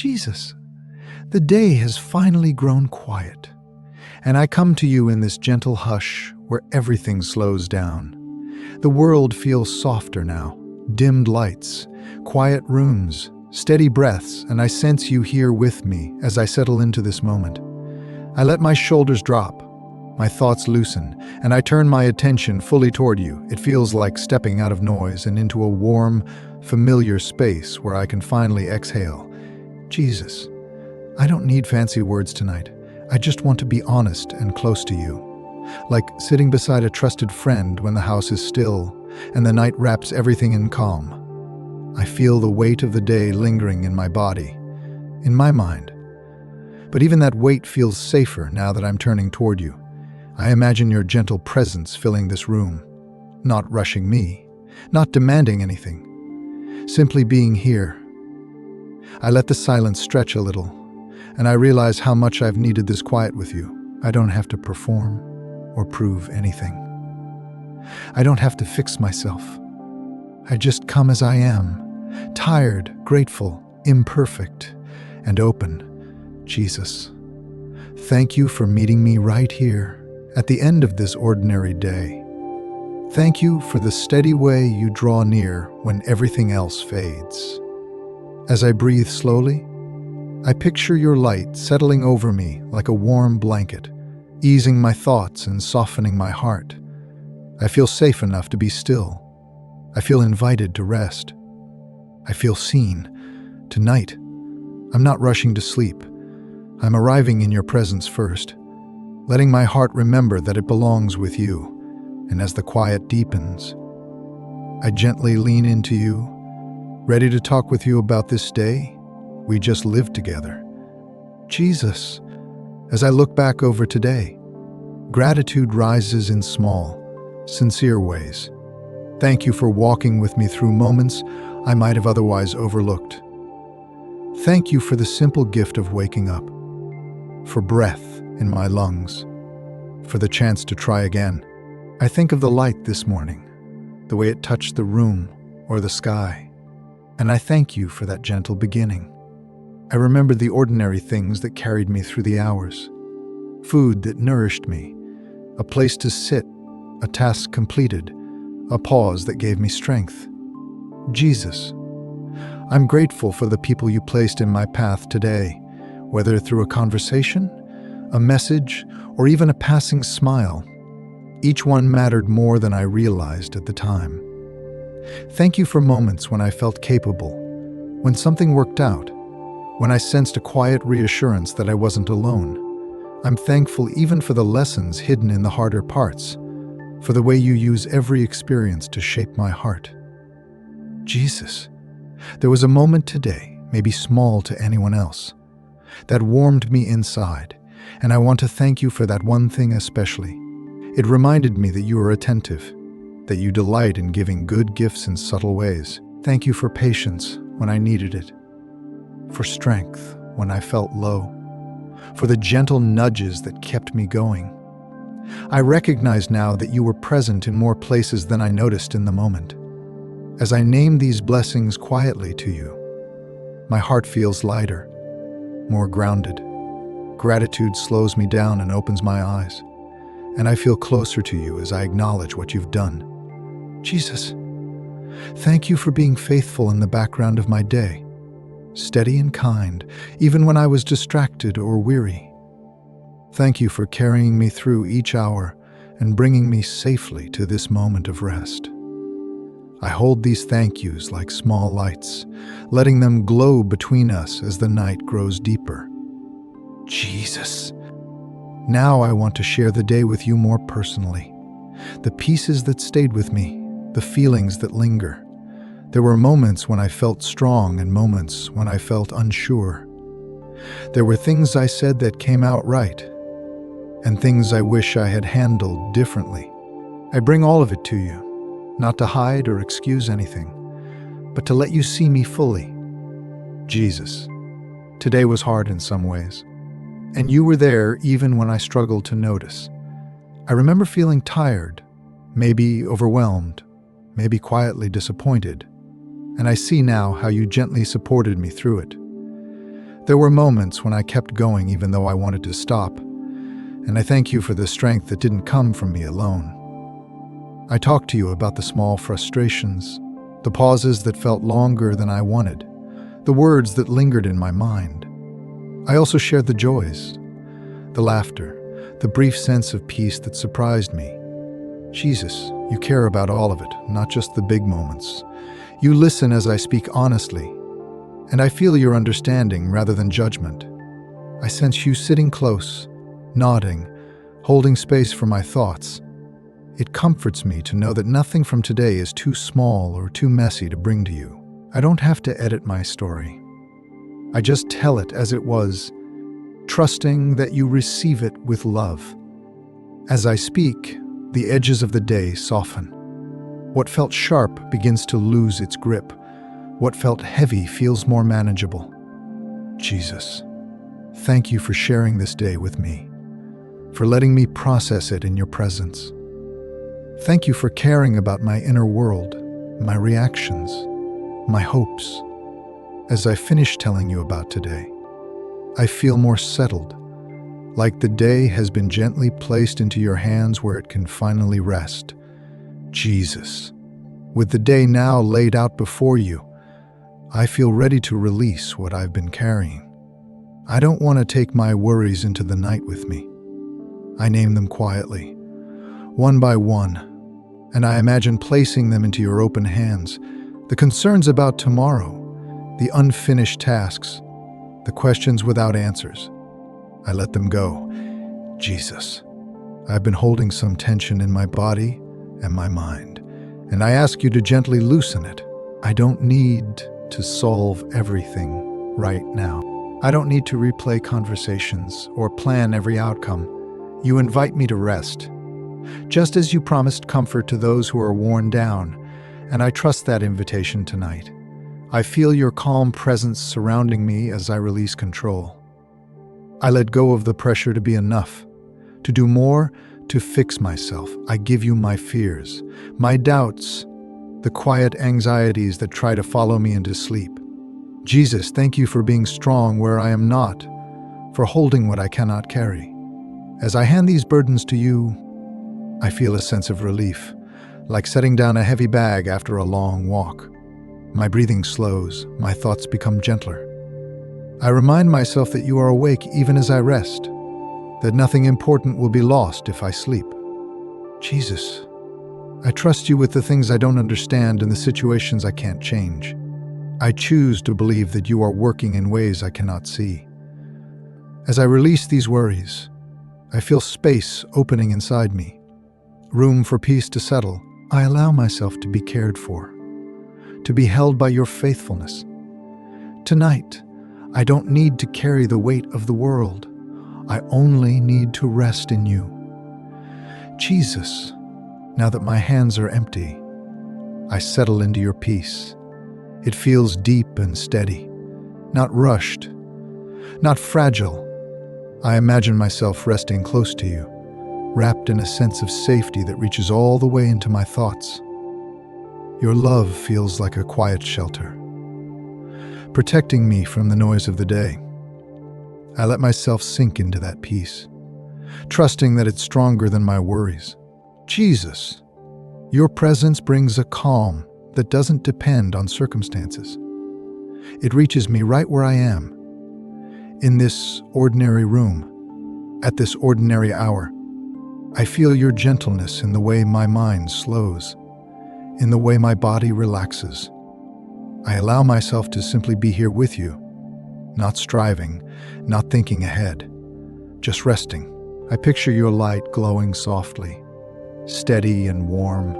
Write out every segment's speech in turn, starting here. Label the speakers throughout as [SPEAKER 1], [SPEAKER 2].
[SPEAKER 1] Jesus, the day has finally grown quiet, and I come to you in this gentle hush where everything slows down. The world feels softer now, dimmed lights, quiet rooms, steady breaths, and I sense you here with me as I settle into this moment. I let my shoulders drop, my thoughts loosen, and I turn my attention fully toward you. It feels like stepping out of noise and into a warm, familiar space where I can finally exhale. Jesus, I don't need fancy words tonight. I just want to be honest and close to you. Like sitting beside a trusted friend when the house is still and the night wraps everything in calm. I feel the weight of the day lingering in my body, in my mind. But even that weight feels safer now that I'm turning toward you. I imagine your gentle presence filling this room, not rushing me, not demanding anything, simply being here. I let the silence stretch a little, and I realize how much I've needed this quiet with you. I don't have to perform or prove anything. I don't have to fix myself. I just come as I am, tired, grateful, imperfect, and open. Jesus, thank you for meeting me right here at the end of this ordinary day. Thank you for the steady way you draw near when everything else fades. As I breathe slowly, I picture your light settling over me like a warm blanket, easing my thoughts and softening my heart. I feel safe enough to be still. I feel invited to rest. I feel seen. Tonight, I'm not rushing to sleep. I'm arriving in your presence first, letting my heart remember that it belongs with you. And as the quiet deepens, I gently lean into you, ready to talk with you about this day we just lived together. Jesus, as I look back over today, gratitude rises in small, sincere ways. Thank you for walking with me through moments I might have otherwise overlooked. Thank you for the simple gift of waking up, for breath in my lungs, for the chance to try again. I think of the light this morning, the way it touched the room or the sky, and I thank you for that gentle beginning. I remember the ordinary things that carried me through the hours, food that nourished me, a place to sit, a task completed, a pause that gave me strength. Jesus, I'm grateful for the people you placed in my path today, whether through a conversation, a message, or even a passing smile. Each one mattered more than I realized at the time. Thank you for moments when I felt capable, when something worked out, when I sensed a quiet reassurance that I wasn't alone. I'm thankful even for the lessons hidden in the harder parts, for the way you use every experience to shape my heart. Jesus, there was a moment today, maybe small to anyone else, that warmed me inside, and I want to thank you for that one thing especially. It reminded me that you are attentive, that you delight in giving good gifts in subtle ways. Thank you for patience when I needed it, for strength when I felt low, for the gentle nudges that kept me going. I recognize now that you were present in more places than I noticed in the moment. As I name these blessings quietly to you, my heart feels lighter, more grounded. Gratitude slows me down and opens my eyes, and I feel closer to you as I acknowledge what you've done. Jesus, thank you for being faithful in the background of my day, steady and kind, even when I was distracted or weary. Thank you for carrying me through each hour and bringing me safely to this moment of rest. I hold these thank yous like small lights, letting them glow between us as the night grows deeper. Jesus, now I want to share the day with you more personally. The pieces that stayed with me, the feelings that linger. There were moments when I felt strong and moments when I felt unsure. There were things I said that came out right, and things I wish I had handled differently. I bring all of it to you, not to hide or excuse anything, but to let you see me fully. Jesus, today was hard in some ways, and you were there even when I struggled to notice. I remember feeling tired, maybe overwhelmed, maybe quietly disappointed, and I see now how you gently supported me through it. There were moments when I kept going even though I wanted to stop, and I thank you for the strength that didn't come from me alone. I talked to you about the small frustrations, the pauses that felt longer than I wanted, the words that lingered in my mind. I also shared the joys, the laughter, the brief sense of peace that surprised me. Jesus, you care about all of it, not just the big moments. You listen as I speak honestly, and I feel your understanding rather than judgment. I sense you sitting close, nodding, holding space for my thoughts. It comforts me to know that nothing from today is too small or too messy to bring to you. I don't have to edit my story. I just tell it as it was, trusting that you receive it with love. As I speak, the edges of the day soften. What felt sharp begins to lose its grip. What felt heavy feels more manageable. Jesus, thank you for sharing this day with me, for letting me process it in your presence. Thank you for caring about my inner world, my reactions, my hopes. As I finish telling you about today, I feel more settled, like the day has been gently placed into your hands where it can finally rest. Jesus, with the day now laid out before you, I feel ready to release what I've been carrying. I don't want to take my worries into the night with me. I name them quietly, one by one, and I imagine placing them into your open hands. The concerns about tomorrow, the unfinished tasks, the questions without answers. I let them go. Jesus, I've been holding some tension in my body and my mind, and I ask you to gently loosen it. I don't need to solve everything right now. I don't need to replay conversations or plan every outcome. You invite me to rest, just as you promised comfort to those who are worn down, and I trust that invitation tonight. I feel your calm presence surrounding me as I release control. I let go of the pressure to be enough, to do more, to fix myself. I give you my fears, my doubts, the quiet anxieties that try to follow me into sleep. Jesus, thank you for being strong where I am not, for holding what I cannot carry. As I hand these burdens to you, I feel a sense of relief, like setting down a heavy bag after a long walk. My breathing slows, my thoughts become gentler. I remind myself that you are awake even as I rest, that nothing important will be lost if I sleep. Jesus, I trust you with the things I don't understand and the situations I can't change. I choose to believe that you are working in ways I cannot see. As I release these worries, I feel space opening inside me, room for peace to settle. I allow myself to be cared for, to be held by your faithfulness. Tonight, I don't need to carry the weight of the world. I only need to rest in you. Jesus, now that my hands are empty, I settle into your peace. It feels deep and steady, not rushed, not fragile. I imagine myself resting close to you, wrapped in a sense of safety that reaches all the way into my thoughts. Your love feels like a quiet shelter, protecting me from the noise of the day. I let myself sink into that peace, trusting that it's stronger than my worries. Jesus, your presence brings a calm that doesn't depend on circumstances. It reaches me right where I am, in this ordinary room, at this ordinary hour. I feel your gentleness in the way my mind slows, in the way my body relaxes. I allow myself to simply be here with you, not striving, not thinking ahead, just resting. I picture your light glowing softly, steady and warm,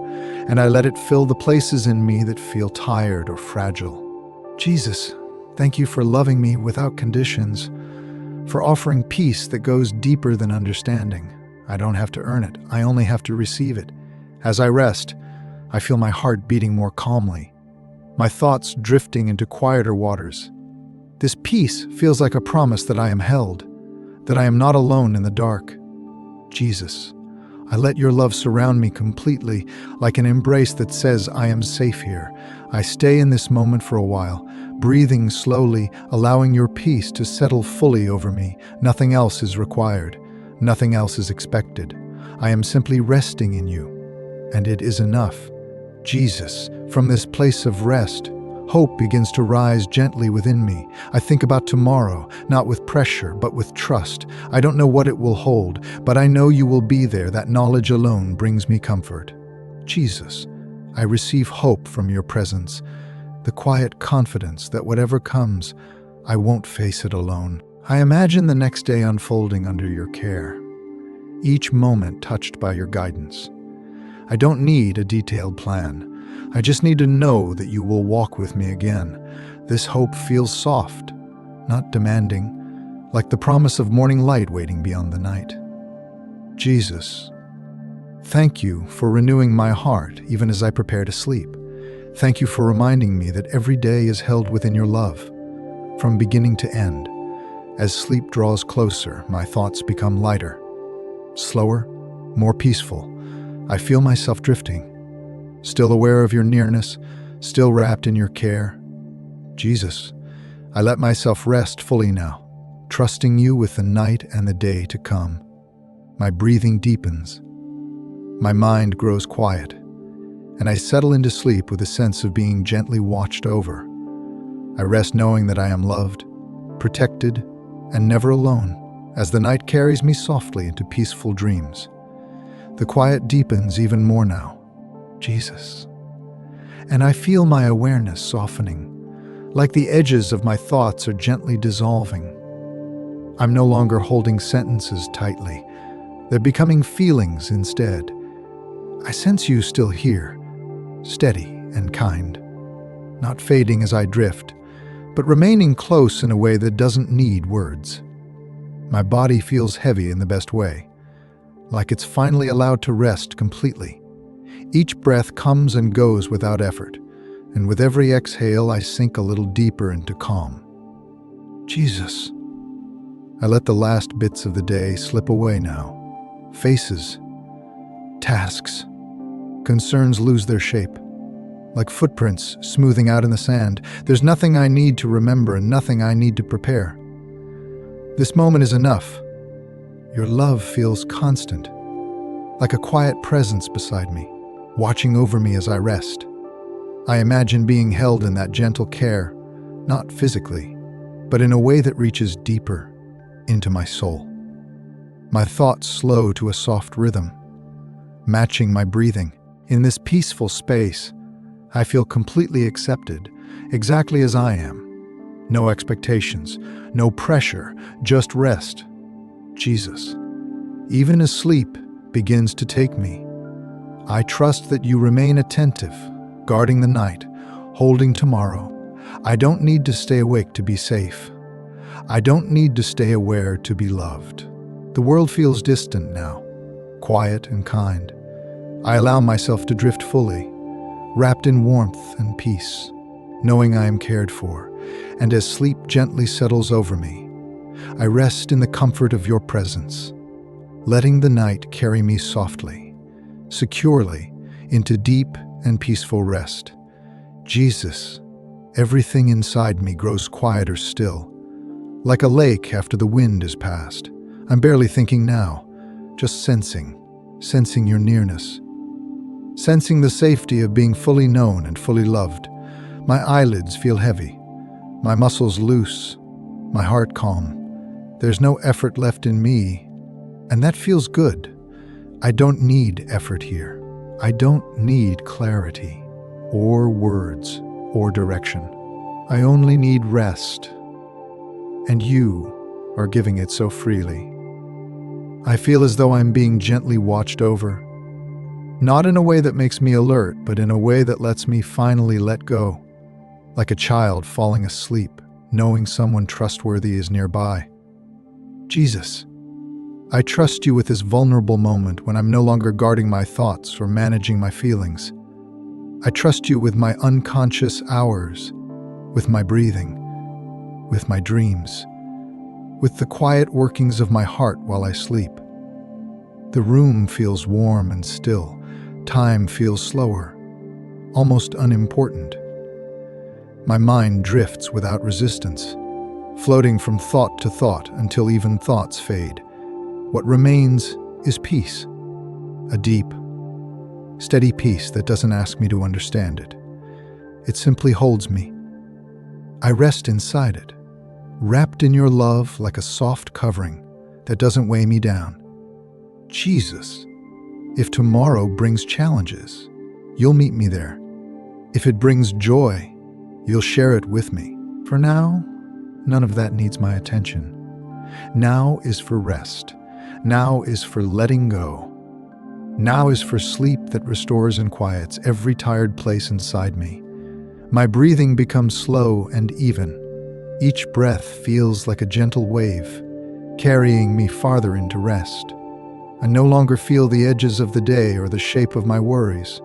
[SPEAKER 1] and I let it fill the places in me that feel tired or fragile. Jesus, thank you for loving me without conditions, for offering peace that goes deeper than understanding. I don't have to earn it, I only have to receive it. As I rest, I feel my heart beating more calmly, my thoughts drifting into quieter waters. This peace feels like a promise that I am held, that I am not alone in the dark. Jesus, I let your love surround me completely, like an embrace that says I am safe here. I stay in this moment for a while, breathing slowly, allowing your peace to settle fully over me. Nothing else is required. Nothing else is expected. I am simply resting in you, and it is enough. Jesus, from this place of rest, hope begins to rise gently within me. I think about tomorrow, not with pressure, but with trust. I don't know what it will hold, but I know you will be there. That knowledge alone brings me comfort. Jesus, I receive hope from your presence, the quiet confidence that whatever comes, I won't face it alone. I imagine the next day unfolding under your care, each moment touched by your guidance. I don't need a detailed plan. I just need to know that you will walk with me again. This hope feels soft, not demanding, like the promise of morning light waiting beyond the night. Jesus, thank you for renewing my heart even as I prepare to sleep. Thank you for reminding me that every day is held within your love, from beginning to end. As sleep draws closer, my thoughts become lighter, slower, more peaceful. I feel myself drifting, still aware of your nearness, still wrapped in your care. Jesus, I let myself rest fully now, trusting you with the night and the day to come. My breathing deepens, my mind grows quiet, and I settle into sleep with a sense of being gently watched over. I rest knowing that I am loved, protected, and never alone, as the night carries me softly into peaceful dreams. The quiet deepens even more now, Jesus. And I feel my awareness softening, like the edges of my thoughts are gently dissolving. I'm no longer holding sentences tightly. They're becoming feelings instead. I sense you still here, steady and kind, not fading as I drift, but remaining close in a way that doesn't need words. My body feels heavy in the best way, like it's finally allowed to rest completely. Each breath comes and goes without effort, and with every exhale I sink a little deeper into calm. Jesus, I let the last bits of the day slip away now. Faces, tasks, concerns lose their shape, like footprints smoothing out in the sand. There's nothing I need to remember and nothing I need to prepare. This moment is enough. Your love feels constant, like a quiet presence beside me, watching over me as I rest. I imagine being held in that gentle care, not physically, but in a way that reaches deeper into my soul. My thoughts slow to a soft rhythm, matching my breathing. In this peaceful space, I feel completely accepted, exactly as I am. No expectations, no pressure, just rest. Jesus, even as sleep begins to take me, I trust that you remain attentive, guarding the night, holding tomorrow. I don't need to stay awake to be safe. I don't need to stay aware to be loved. The world feels distant now, quiet and kind. I allow myself to drift fully, wrapped in warmth and peace, knowing I am cared for. And as sleep gently settles over me, I rest in the comfort of your presence, letting the night carry me softly, securely, into deep and peaceful rest. Jesus, everything inside me grows quieter still, like a lake after the wind has passed. I'm barely thinking now, just sensing your nearness, sensing the safety of being fully known and fully loved. My eyelids feel heavy, my muscles loose, my heart calm. There's no effort left in me, and that feels good. I don't need effort here. I don't need clarity, or words, or direction. I only need rest, and you are giving it so freely. I feel as though I'm being gently watched over, not in a way that makes me alert, but in a way that lets me finally let go, like a child falling asleep, knowing someone trustworthy is nearby. Jesus, I trust you with this vulnerable moment when I'm no longer guarding my thoughts or managing my feelings. I trust you with my unconscious hours, with my breathing, with my dreams, with the quiet workings of my heart while I sleep. The room feels warm and still. Time feels slower, almost unimportant. My mind drifts without resistance, floating from thought to thought until even thoughts fade. What remains is peace, a deep, steady peace that doesn't ask me to understand it. It simply holds me. I rest inside it, wrapped in your love like a soft covering that doesn't weigh me down. Jesus, if tomorrow brings challenges, you'll meet me there. If it brings joy, you'll share it with me. For now, none of that needs my attention. Now is for rest. Now is for letting go. Now is for sleep that restores and quiets every tired place inside me. My breathing becomes slow and even. Each breath feels like a gentle wave, carrying me farther into rest. I no longer feel the edges of the day or the shape of my worries.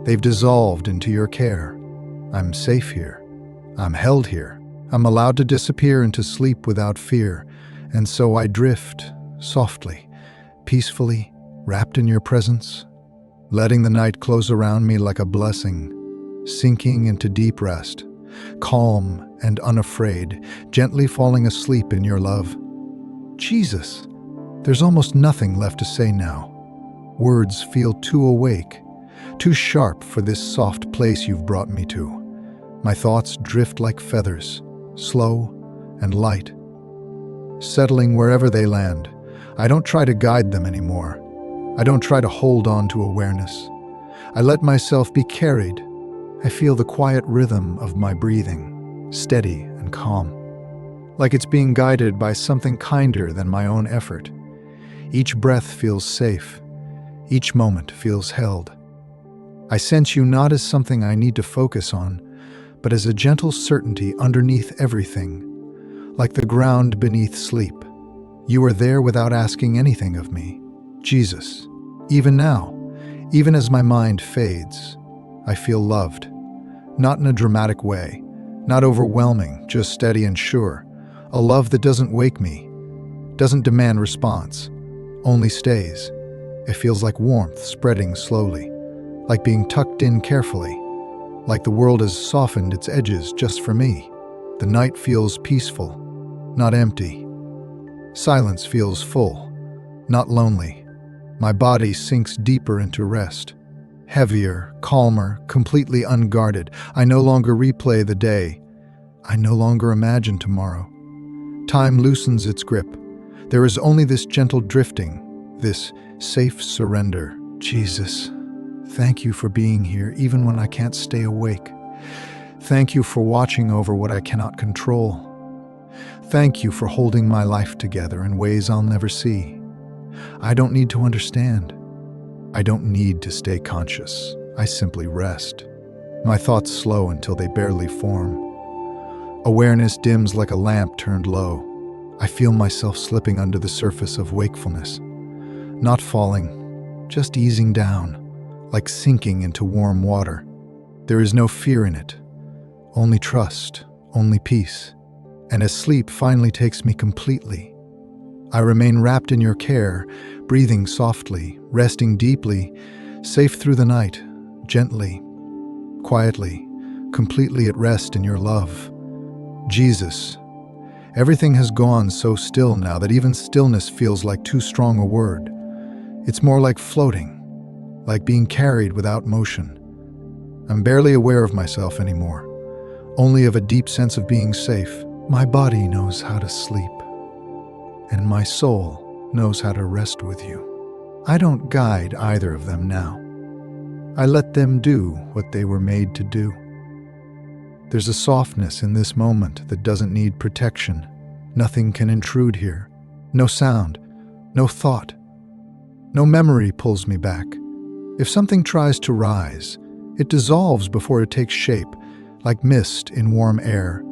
[SPEAKER 1] They've dissolved into your care. I'm safe here. I'm held here. I'm allowed to disappear into sleep without fear, and so I drift, softly, peacefully, wrapped in your presence, letting the night close around me like a blessing, sinking into deep rest, calm and unafraid, gently falling asleep in your love. Jesus, there's almost nothing left to say now. Words feel too awake, too sharp for this soft place you've brought me to. My thoughts drift like feathers, slow and light, settling wherever they land. I don't try to guide them anymore. I don't try to hold on to awareness. I let myself be carried. I feel the quiet rhythm of my breathing, steady and calm, like it's being guided by something kinder than my own effort. Each breath feels safe. Each moment feels held. I sense you not as something I need to focus on, but as a gentle certainty underneath everything, like the ground beneath sleep. You are there without asking anything of me. Jesus, even now, even as my mind fades, I feel loved. Not in a dramatic way, not overwhelming, just steady and sure. A love that doesn't wake me, doesn't demand response, only stays. It feels like warmth spreading slowly, like being tucked in carefully, like the world has softened its edges just for me. The night feels peaceful, not empty. Silence feels full, not lonely. My body sinks deeper into rest. Heavier, calmer, completely unguarded. I no longer replay the day. I no longer imagine tomorrow. Time loosens its grip. There is only this gentle drifting, this safe surrender. Jesus, thank you for being here even when I can't stay awake. Thank you for watching over what I cannot control. Thank you for holding my life together in ways I'll never see. I don't need to understand. I don't need to stay conscious. I simply rest. My thoughts slow until they barely form. Awareness dims like a lamp turned low. I feel myself slipping under the surface of wakefulness. Not falling, just easing down, like sinking into warm water. There is no fear in it. Only trust, only peace. And as sleep finally takes me completely, I remain wrapped in your care, breathing softly, resting deeply, safe through the night, gently, quietly, completely at rest in your love. Jesus, everything has gone so still now that even stillness feels like too strong a word. It's more like floating, like being carried without motion. I'm barely aware of myself anymore, only of a deep sense of being safe. My body knows how to sleep, and my soul knows how to rest with you. I don't guide either of them now. I let them do what they were made to do. There's a softness in this moment that doesn't need protection. Nothing can intrude here. No sound, no thought, no memory pulls me back. If something tries to rise, it dissolves before it takes shape, like mist in warm air.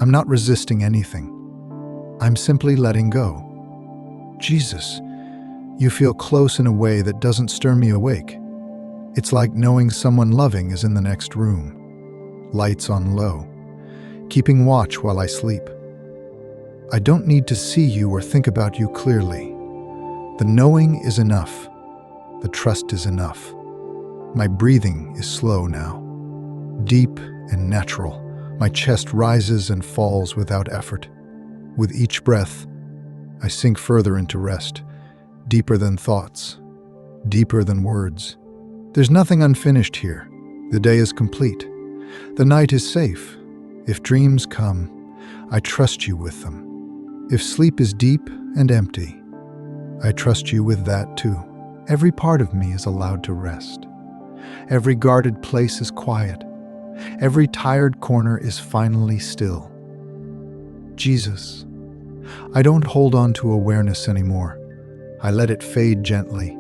[SPEAKER 1] I'm not resisting anything. I'm simply letting go. Jesus, you feel close in a way that doesn't stir me awake. It's like knowing someone loving is in the next room. Lights on low, keeping watch while I sleep. I don't need to see you or think about you clearly. The knowing is enough. The trust is enough. My breathing is slow now, deep and natural, My chest rises and falls without effort. With each breath, I sink further into rest, deeper than thoughts, deeper than words. There's nothing unfinished here. The day is complete. The night is safe. If dreams come, I trust you with them. If sleep is deep and empty, I trust you with that too. Every part of me is allowed to rest. Every guarded place is quiet. Every tired corner is finally still. Jesus, I don't hold on to awareness anymore. I let it fade gently,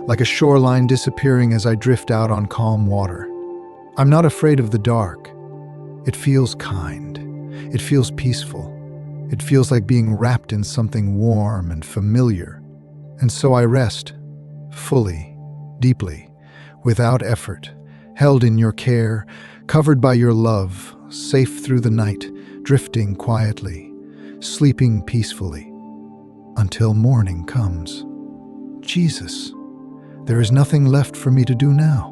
[SPEAKER 1] like a shoreline disappearing as I drift out on calm water. I'm not afraid of the dark. It feels kind. It feels peaceful. It feels like being wrapped in something warm and familiar. And so I rest, fully, deeply, without effort, held in your care, covered by your love, safe through the night, drifting quietly, sleeping peacefully, until morning comes. Jesus, there is nothing left for me to do now.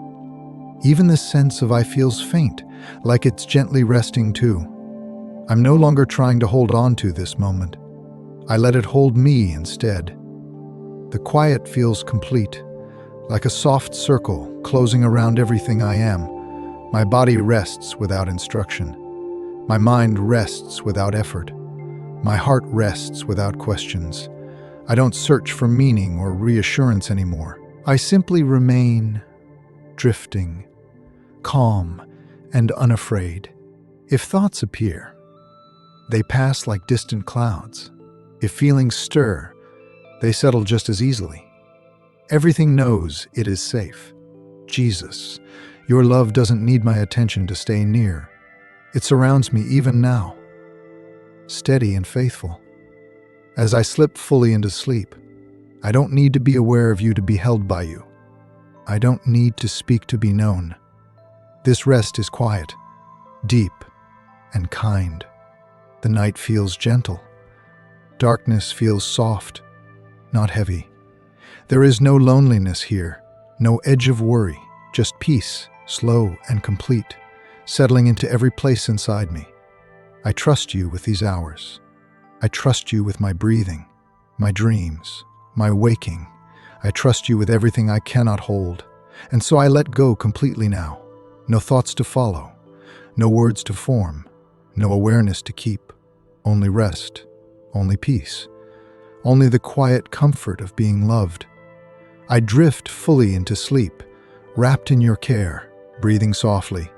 [SPEAKER 1] Even the sense of I feels faint, like it's gently resting too. I'm no longer trying to hold on to this moment. I let it hold me instead. The quiet feels complete, like a soft circle closing around everything I am. My body rests without instruction. My mind rests without effort. My heart rests without questions. I don't search for meaning or reassurance anymore. I simply remain, drifting, calm, and unafraid. If thoughts appear, they pass like distant clouds. If feelings stir, they settle just as easily. Everything knows it is safe. Jesus, your love doesn't need my attention to stay near. It surrounds me even now, steady and faithful. As I slip fully into sleep, I don't need to be aware of you to be held by you. I don't need to speak to be known. This rest is quiet, deep, and kind. The night feels gentle. Darkness feels soft, not heavy. There is no loneliness here, no edge of worry, just peace, slow and complete, settling into every place inside me. I trust you with these hours. I trust you with my breathing, my dreams, my waking. I trust you with everything I cannot hold. And so I let go completely now. No thoughts to follow, no words to form, no awareness to keep. Only rest, only peace, only the quiet comfort of being loved. I drift fully into sleep, wrapped in your care, breathing softly,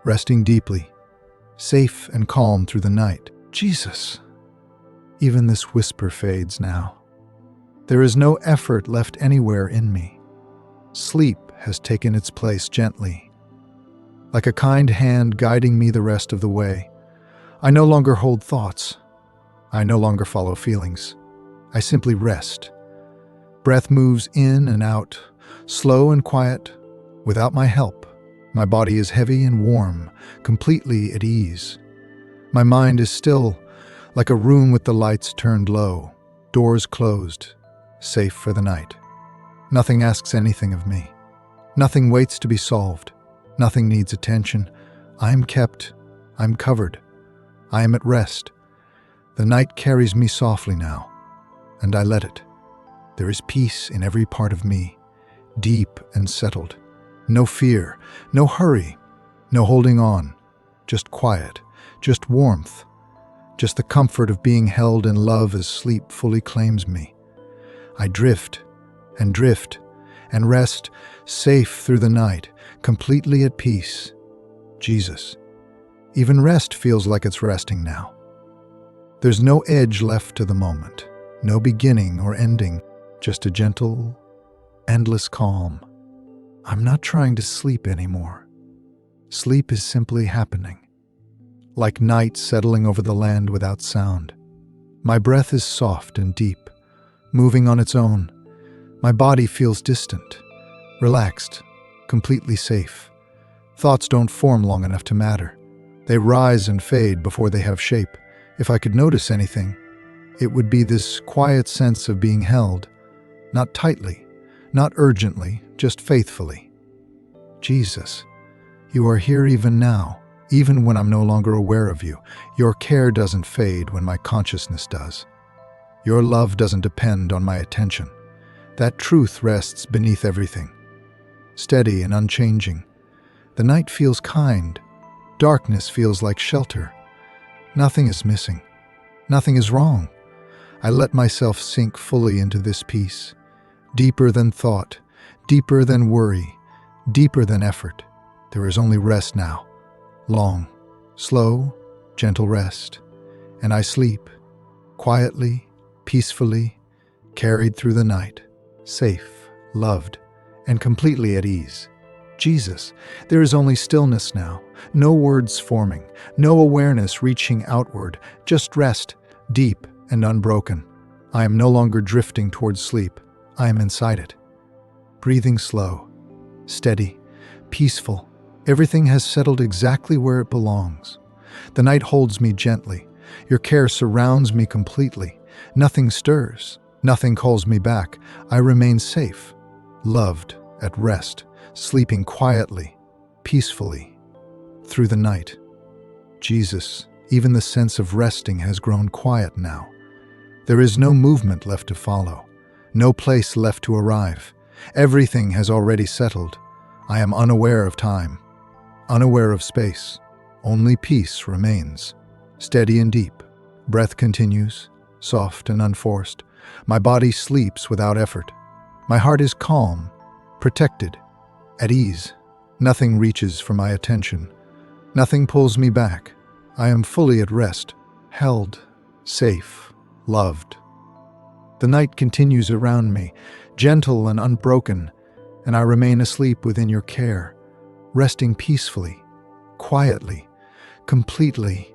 [SPEAKER 1] resting deeply, safe and calm through the night. Jesus, even this whisper fades now. There is no effort left anywhere in me. Sleep has taken its place gently, like a kind hand guiding me the rest of the way. I no longer hold thoughts. I no longer follow feelings. I simply rest. Breath moves in and out, slow and quiet, without my help. My body is heavy and warm, completely at ease. My mind is still, like a room with the lights turned low, doors closed, safe for the night. Nothing asks anything of me. Nothing waits to be solved. Nothing needs attention. I am kept. I'm covered. I am at rest. The night carries me softly now, and I let it. There is peace in every part of me, deep and settled. No fear, no hurry, no holding on. Just quiet, just warmth, just the comfort of being held in love as sleep fully claims me. I drift and rest, safe through the night, completely at peace. Jesus, even rest feels like it's resting now. There's no edge left to the moment, no beginning or ending, just a gentle, endless calm. I'm not trying to sleep anymore. Sleep is simply happening, like night settling over the land without sound. My breath is soft and deep, moving on its own. My body feels distant, relaxed, completely safe. Thoughts don't form long enough to matter. They rise and fade before they have shape. If I could notice anything, it would be this quiet sense of being held, not tightly, not urgently, just faithfully. Jesus, you are here even now, Even when I'm no longer aware of you, your care doesn't fade when my consciousness does. Your love doesn't depend on my attention. That truth rests beneath everything, steady and unchanging. The night feels kind. Darkness feels like shelter. Nothing is missing. Nothing is wrong. I let myself sink fully into this peace, deeper than thought, deeper than worry, deeper than effort. There is only rest now. Long, slow, gentle rest. And I sleep, quietly, peacefully, carried through the night, safe, loved, and completely at ease. Jesus, there is only stillness now, no words forming, no awareness reaching outward, just rest, deep and unbroken. I am no longer drifting towards sleep. I am inside it. Breathing slow, steady, peaceful. Everything has settled exactly where it belongs. The night holds me gently. Your care surrounds me completely. Nothing stirs. Nothing calls me back. I remain safe, loved, at rest, sleeping quietly, peacefully, through the night. Jesus, even the sense of resting has grown quiet now. There is no movement left to follow, no place left to arrive. Everything has already settled. I am unaware of time, unaware of space. Only peace remains, steady and deep. Breath continues, soft and unforced. My body sleeps without effort. My heart is calm, protected, at ease. Nothing reaches for my attention. Nothing pulls me back. I am fully at rest, held, safe, loved. The night continues around me, gentle and unbroken, and I remain asleep within your care, resting peacefully, quietly, completely.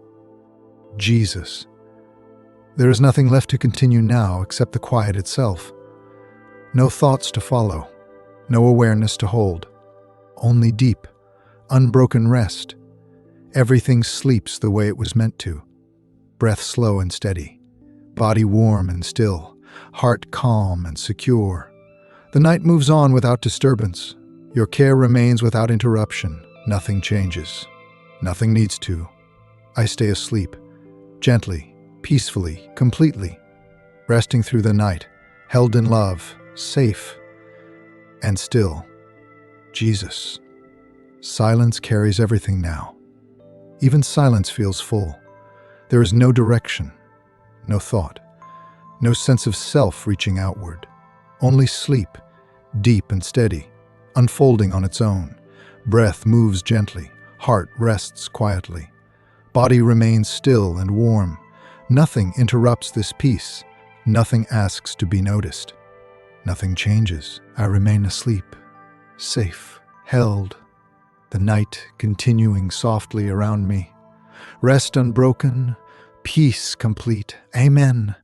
[SPEAKER 1] Jesus. There is nothing left to continue now except the quiet itself. No thoughts to follow, no awareness to hold. Only deep, unbroken rest. Everything sleeps the way it was meant to. Breath slow and steady. Body warm and still. Heart calm and secure. The night moves on without disturbance. Your care remains without interruption. Nothing changes. Nothing needs to. I stay asleep, gently, peacefully, completely, resting through the night, held in love, safe, and still. Jesus. Silence carries everything now. Even silence feels full. There is no direction, no thought, no sense of self reaching outward. Only sleep, deep and steady, unfolding on its own. Breath moves gently, heart rests quietly. Body remains still and warm. Nothing interrupts this peace. Nothing asks to be noticed. Nothing changes. I remain asleep, safe, held. The night continuing softly around me. Rest unbroken, peace complete. Amen.